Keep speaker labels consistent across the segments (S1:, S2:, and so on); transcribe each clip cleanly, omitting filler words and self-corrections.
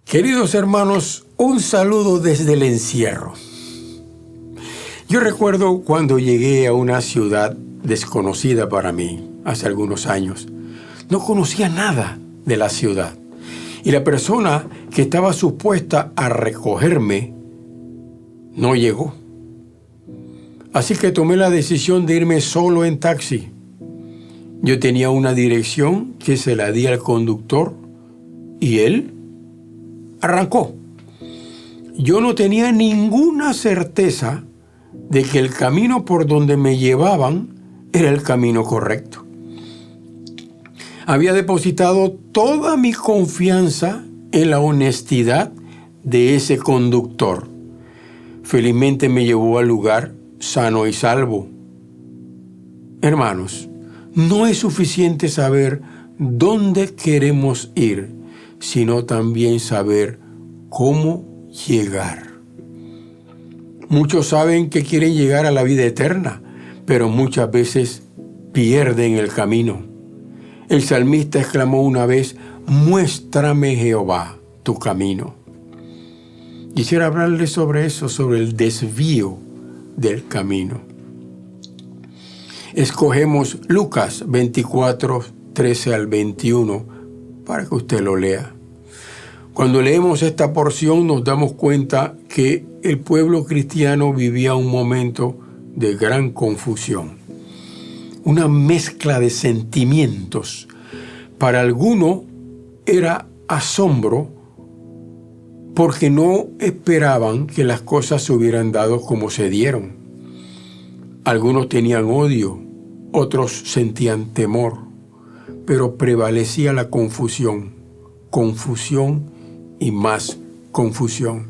S1: Queridos hermanos, un saludo desde el encierro. Yo recuerdo cuando llegué a una ciudad desconocida para mí, hace algunos años. No conocía nada de la ciudad. Y la persona que estaba supuesta a recogerme no llegó. Así que tomé la decisión de irme solo en taxi. Yo tenía una dirección que se la di al conductor y él arrancó. Yo no tenía ninguna certeza de que el camino por donde me llevaban era el camino correcto. Había depositado toda mi confianza en la honestidad de ese conductor. Felizmente me llevó al lugar sano y salvo. Hermanos, no es suficiente saber dónde queremos ir, sino también saber cómo llegar. Muchos saben que quieren llegar a la vida eterna, pero muchas veces pierden el camino. El salmista exclamó una vez: muéstrame, Jehová, tu camino. Quisiera hablarles sobre eso, sobre el desvío del camino. Escogemos Lucas 24, 13 al 21 para que usted lo lea. Cuando leemos esta porción nos damos cuenta que el pueblo cristiano vivía un momento de gran confusión. Una mezcla de sentimientos. Para alguno era asombro porque no esperaban que las cosas se hubieran dado como se dieron. Algunos tenían odio, otros sentían temor, pero prevalecía la confusión y más confusión.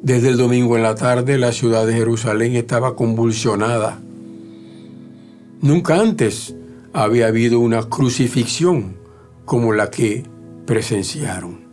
S1: Desde el domingo en la tarde, la ciudad de Jerusalén estaba convulsionada. Nunca antes había habido una crucifixión como la que presenciaron.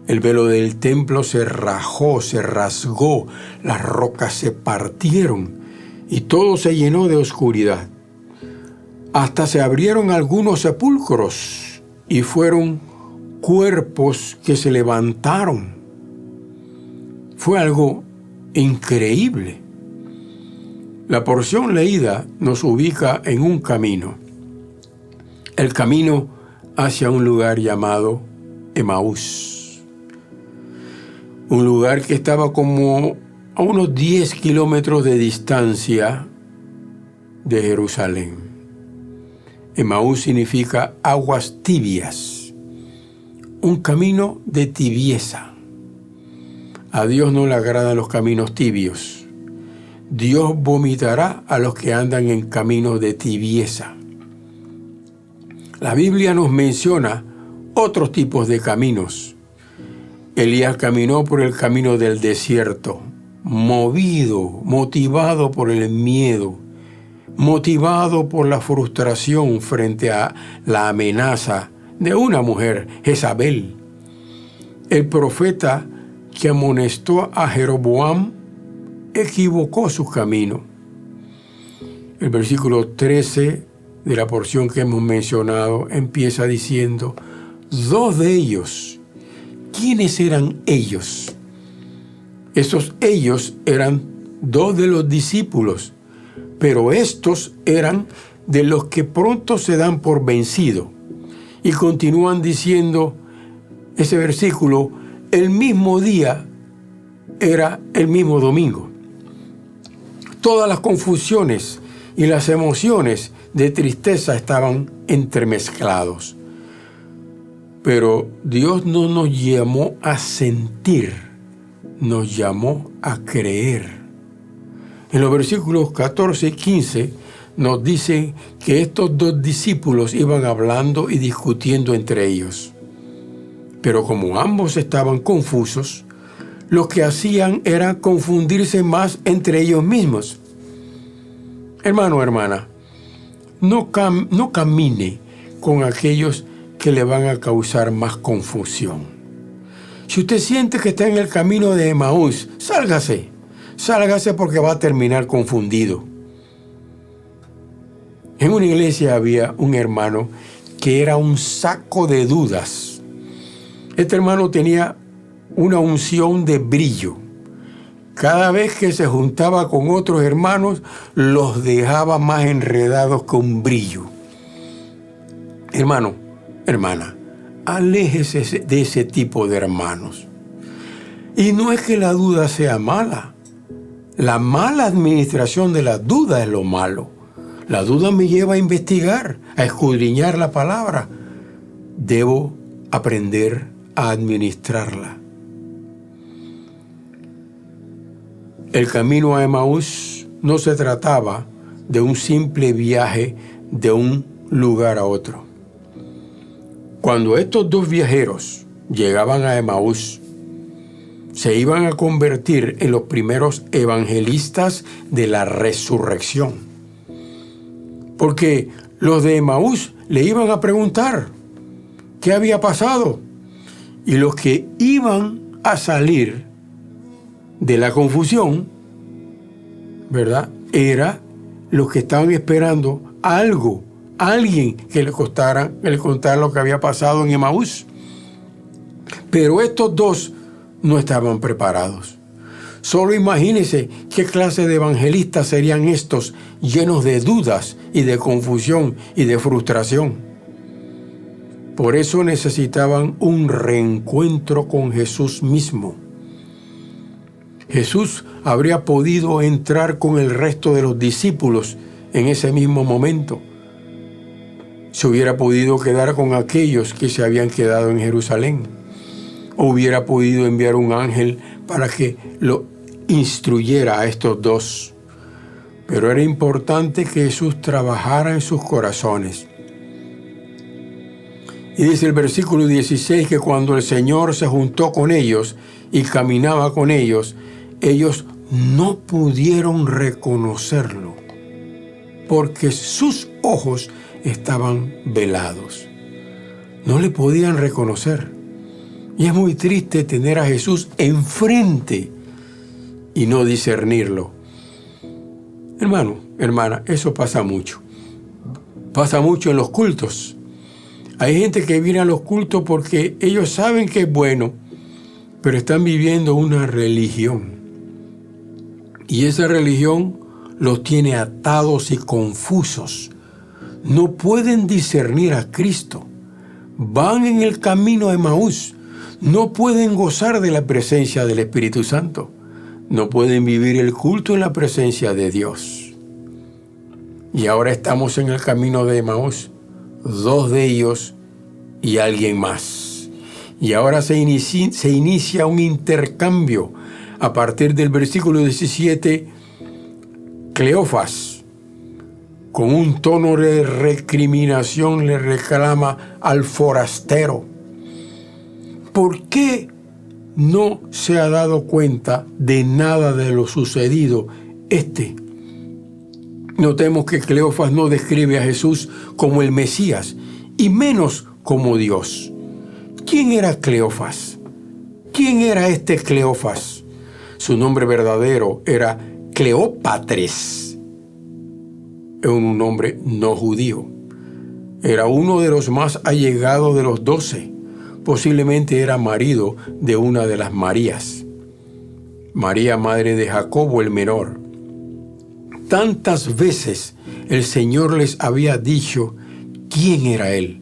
S1: El velo del templo se rajó, se rasgó, las rocas se partieron y todo se llenó de oscuridad. Hasta se abrieron algunos sepulcros y fueron cuerpos que se levantaron. Fue algo increíble. La porción leída nos ubica en un camino. El camino hacia un lugar llamado Emaús. Un lugar que estaba como a unos 10 kilómetros de distancia de Jerusalén. Emaús significa aguas tibias. Un camino de tibieza. A Dios no le agradan los caminos tibios. Dios vomitará a los que andan en caminos de tibieza. La Biblia nos menciona otros tipos de caminos. Elías caminó por el camino del desierto, motivado por el miedo, motivado por la frustración frente a la amenaza de una mujer, Jezabel. El profeta que amonestó a Jeroboam equivocó su camino. El versículo 13 de la porción que hemos mencionado empieza diciendo: dos de ellos. ¿Quiénes eran ellos? Esos ellos eran dos de los discípulos, pero estos eran de los que pronto se dan por vencido. Y continúan diciendo ese versículo: el mismo día era el mismo domingo. Todas las confusiones y las emociones de tristeza estaban entremezclados. Pero Dios no nos llamó a sentir, nos llamó a creer. En los versículos 14 y 15 nos dicen que estos dos discípulos iban hablando y discutiendo entre ellos. Pero como ambos estaban confusos, lo que hacían era confundirse más entre ellos mismos. Hermano, hermana, no camine con aquellos que le van a causar más confusión. Si usted siente que está en el camino de Emaús, sálgase porque va a terminar confundido. En una iglesia había un hermano que era un saco de dudas. Este hermano tenía una unción de brillo. Cada vez que se juntaba con otros hermanos, los dejaba más enredados que un brillo. Hermano, hermana, aléjese de ese tipo de hermanos. Y no es que la duda sea mala. La mala administración de la duda es lo malo. La duda me lleva a investigar, a escudriñar la palabra. Debo aprender a administrarla. El camino a Emaús no se trataba de un simple viaje de un lugar a otro. Cuando estos dos viajeros llegaban a Emaús, se iban a convertir en los primeros evangelistas de la resurrección. Porque los de Emaús le iban a preguntar qué había pasado. Y los que iban a salir de la confusión, ¿verdad?, era los que estaban esperando algo, alguien que le contara lo que había pasado en Emaús. Pero estos dos no estaban preparados. Solo imagínense qué clase de evangelistas serían estos, llenos de dudas y de confusión y de frustración. Por eso necesitaban un reencuentro con Jesús mismo. Jesús habría podido entrar con el resto de los discípulos en ese mismo momento. Se hubiera podido quedar con aquellos que se habían quedado en Jerusalén. O hubiera podido enviar un ángel para que lo instruyera a estos dos. Pero era importante que Jesús trabajara en sus corazones. Y dice el versículo 16 que cuando el Señor se juntó con ellos y caminaba con ellos, ellos no pudieron reconocerlo, porque sus ojos estaban velados. No le podían reconocer. Y es muy triste tener a Jesús enfrente y no discernirlo. Hermano, hermana, eso pasa mucho. Pasa mucho en los cultos. Hay gente que viene a los cultos porque ellos saben que es bueno, pero están viviendo una religión. Y esa religión los tiene atados y confusos. No pueden discernir a Cristo. Van en el camino a Emaús. No pueden gozar de la presencia del Espíritu Santo. No pueden vivir el culto en la presencia de Dios. Y ahora estamos en el camino de Emaús. Dos de ellos y alguien más. Y ahora se inicia un intercambio. A partir del versículo 17, Cleofas, con un tono de recriminación, le reclama al forastero: ¿por qué no se ha dado cuenta de nada de lo sucedido? Notemos que Cleofas no describe a Jesús como el Mesías, y menos como Dios. ¿Quién era Cleofas? ¿Quién era este Cleofas? Su nombre verdadero era Cleópatres. Es un nombre no judío. Era uno de los más allegados de los 12. Posiblemente era marido de una de las Marías. María, madre de Jacobo el menor. Tantas veces el Señor les había dicho quién era él.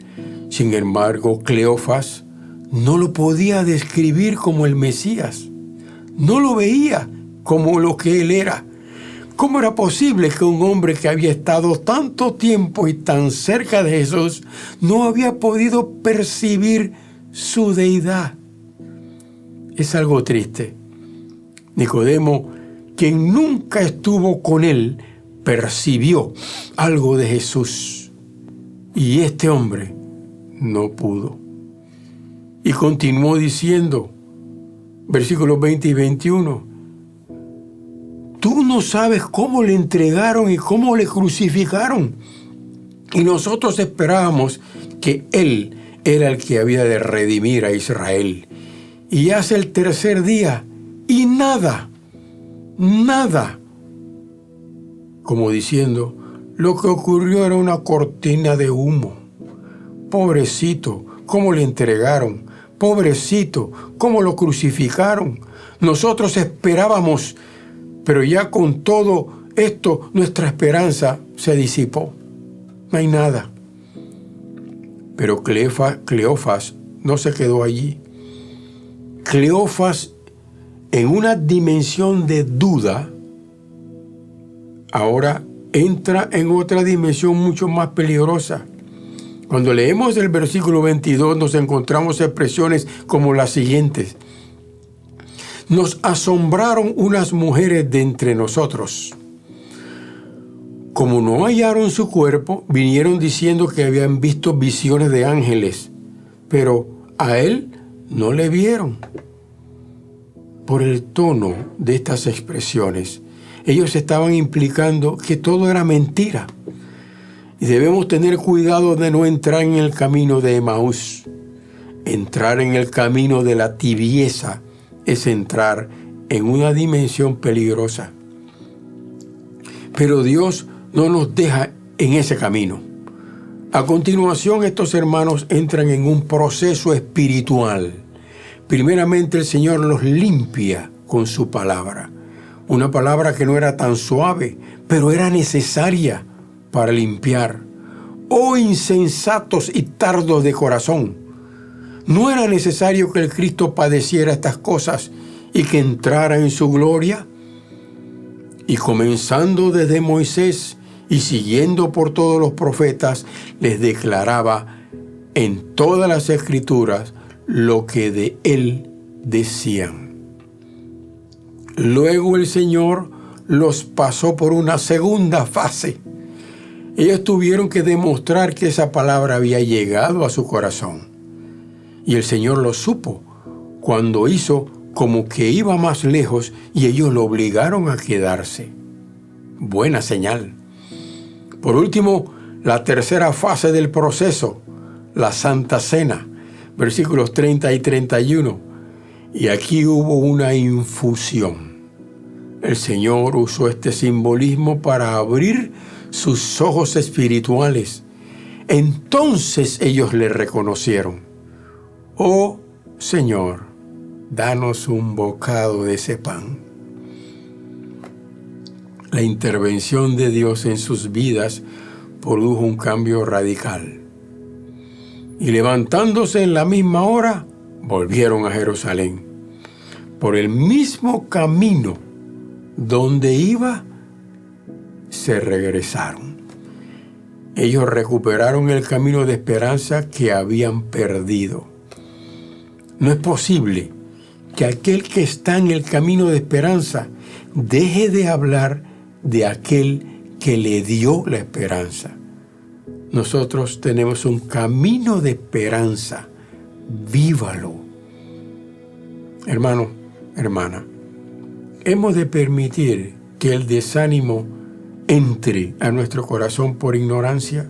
S1: Sin embargo, Cleofas no lo podía describir como el Mesías. No lo veía como lo que él era. ¿Cómo era posible que un hombre que había estado tanto tiempo y tan cerca de Jesús no había podido percibir su deidad? Es algo triste. Nicodemo, quien nunca estuvo con él, percibió algo de Jesús. Y este hombre no pudo. Y continuó diciendo, versículos 20 y 21, tú no sabes cómo le entregaron y cómo le crucificaron. Y nosotros esperábamos que él era el que había de redimir a Israel. Y hace el tercer día y nada. Como diciendo, lo que ocurrió era una cortina de humo. Pobrecito, cómo le entregaron. Pobrecito, ¿cómo lo crucificaron? Nosotros esperábamos, pero ya con todo esto nuestra esperanza se disipó. No hay nada. Pero Cleofas no se quedó allí. Cleofas, en una dimensión de duda, ahora entra en otra dimensión mucho más peligrosa. Cuando leemos el versículo 22 nos encontramos expresiones como las siguientes. Nos asombraron unas mujeres de entre nosotros. Como no hallaron su cuerpo, vinieron diciendo que habían visto visiones de ángeles, pero a él no le vieron. Por el tono de estas expresiones, ellos estaban implicando que todo era mentira. Y debemos tener cuidado de no entrar en el camino de Emaús. Entrar en el camino de la tibieza es entrar en una dimensión peligrosa. Pero Dios no nos deja en ese camino. A continuación, estos hermanos entran en un proceso espiritual. Primeramente, el Señor los limpia con su palabra. Una palabra que no era tan suave, pero era necesaria para limpiar. Oh insensatos y tardos de corazón. ¿No era necesario que el Cristo padeciera estas cosas y que entrara en su gloria? Y comenzando desde Moisés y siguiendo por todos los profetas, les declaraba en todas las Escrituras lo que de él decían. Luego el Señor los pasó por una segunda fase. Ellos tuvieron que demostrar que esa palabra había llegado a su corazón. Y el Señor lo supo cuando hizo como que iba más lejos y ellos lo obligaron a quedarse. Buena señal. Por último, la tercera fase del proceso, la Santa Cena, versículos 30 y 31. Y aquí hubo una infusión. El Señor usó este simbolismo para abrir sus ojos espirituales. Entonces ellos le reconocieron. Oh Señor, danos un bocado de ese pan. La intervención de Dios en sus vidas produjo un cambio radical. Y levantándose en la misma hora, volvieron a Jerusalén. Por el mismo camino donde iba, se regresaron. Ellos recuperaron el camino de esperanza que habían perdido. No es posible que aquel que está en el camino de esperanza deje de hablar de aquel que le dio la esperanza. Nosotros tenemos un camino de esperanza. Vívalo. Hermano, hermana, hemos de permitir que el desánimo entre a nuestro corazón por ignorancia.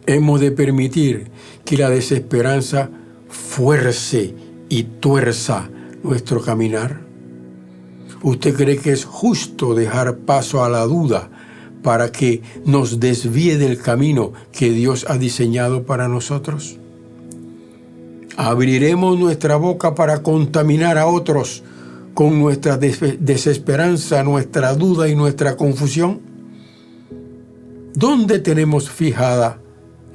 S1: Hemos de permitir que la desesperanza fuerce y tuerza nuestro caminar. ¿Usted cree que es justo dejar paso a la duda para que nos desvíe del camino que Dios ha diseñado para nosotros? ¿Abriremos nuestra boca para contaminar a otros con nuestra desesperanza, nuestra duda y nuestra confusión? ¿Dónde tenemos fijada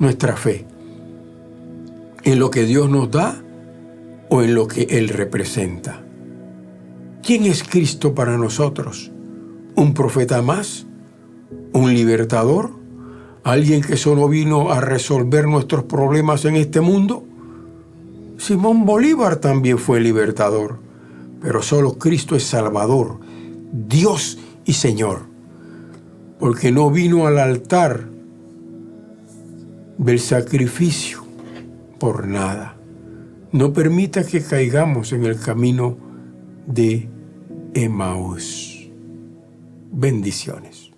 S1: nuestra fe? ¿En lo que Dios nos da o en lo que Él representa? ¿Quién es Cristo para nosotros? ¿Un profeta más? ¿Un libertador? ¿Alguien que solo vino a resolver nuestros problemas en este mundo? Simón Bolívar también fue libertador, pero solo Cristo es Salvador, Dios y Señor, porque no vino al altar del sacrificio por nada. No permita que caigamos en el camino de Emaús. Bendiciones.